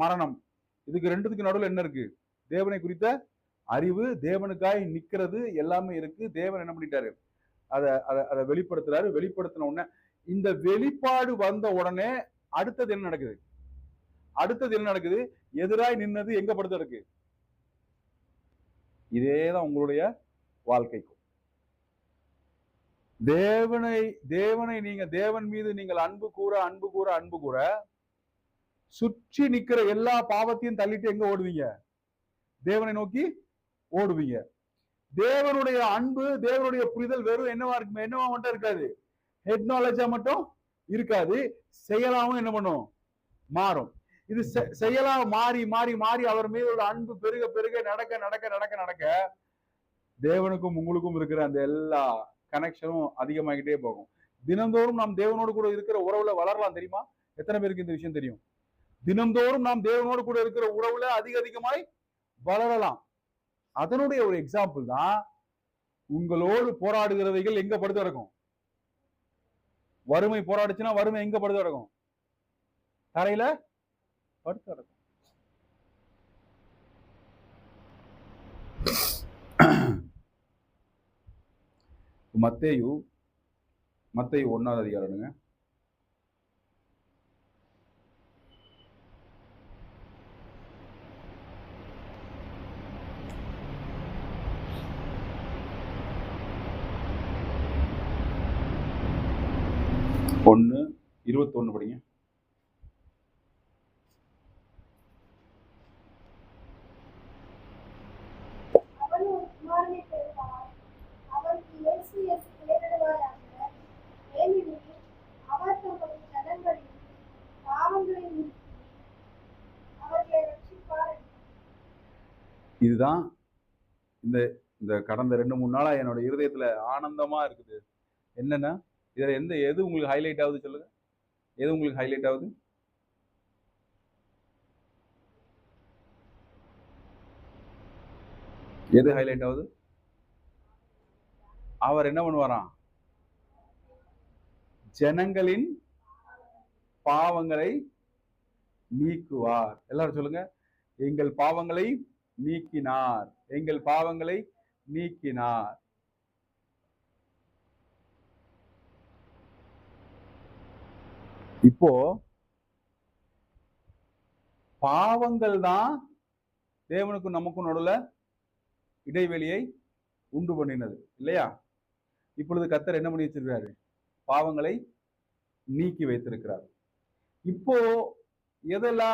மரணம். இதுக்கு ரெண்டுத்துக்கு நடுவில் என்ன இருக்கு? தேவனை குறித்த அறிவு, தேவனுக்காய் நிக்கிறது எல்லாமே இருக்கு. தேவன் என்ன பண்ணிட்டாரு? அதை அதை அதை வெளிப்படுத்துறாரு. வெளிப்படுத்தின உடனே இந்த வெளிப்பாடு வந்த உடனே அடுத்தது என்ன நடக்குது? அடுத்தது என்ன நடக்குது? எதிராய் நின்னது எங்க படுத்து இருக்கு? இதேதான் உங்களுடைய வாழ்க்கைக்கும். தேவனை தேவனை நீங்க தேவன் மீது நீங்கள் அன்பு கூற அன்பு கூற அன்பு கூற சுற்றி நிக்கிற எல்லா பாவத்தையும் தள்ளிட்டு எங்க ஓடுவீங்க? தேவனை நோக்கி ஓடுவீங்க. தேவனுடைய அன்பு, தேவனுடைய புரிதல் வெறும் என்னவா இருக்கு? என்னவா மட்டும் இருக்காது, ஹெட் நாலேஜா மட்டும் இருக்காது, செயலாவும் என்ன பண்ணும்? மாறும். இது செயலா மாறி மாறி மாறி அவர் மீது ஒரு அன்பு பெருக பெருக நடக்க நடக்க நடக்க நடக்க தேவனுக்கும் உங்களுக்கும் இருக்கிற அந்த எல்லா கனெக்ஷனும் அதிகமாகிட்டே போகும். தினந்தோறும் நாம் தேவனோடு கூட இருக்கிற உறவுல வளரலாம். தெரியுமா? எத்தனை பேருக்கு இந்த விஷயம் தெரியும்? தினந்தோறும் நாம் தேவனோடு கூட இருக்கிற உறவுல அதிக அதிகமாய் வளரலாம். அதனுடைய ஒரு எக்ஸாம்பிள் தான் உங்களோடு போராடுகிறவைகள் எங்க படுத்து கிடக்கும்? வறுமை போராடுச்சுன்னா வறுமை எங்க படுத்து கிடக்கும்? தரையில படுத்து கிடக்கும். மத்தேயு 1வது அதிகாரம்ங்க. ஒன்னு 21 படிங்க. இதுதான் இந்த இந்த கடந்த 2-3 நாளா என்னோட இருதயத்துல ஆனந்தமா இருக்குது. என்னன்னா, இதுல எது உங்களுக்கு ஹைலைட் ஆகுது சொல்லுங்க? எது உங்களுக்கு ஹைலைட் ஆகுது? எது ஹைலைட் ஆகுது? அவர் என்ன பண்ணுவாராம்? ஜனங்களின் பாவங்களை நீக்குவார். எல்லாரும் சொல்லுங்க, எங்கள் பாவங்களை நீக்கினார், எங்கள் பாவங்களை நீக்கினார். இப்போ பாவங்கள் தான் தேவனுக்கும் நமக்கும் நடுவுல இடைவெளியை உண்டு பண்ணினது இல்லையா? இப்பொழுது கர்த்தர் என்ன பண்ணி வச்சிருக்கிறாரு? பாவங்களை நீக்கி வைத்திருக்கிறார். இப்போ எதெல்லாம்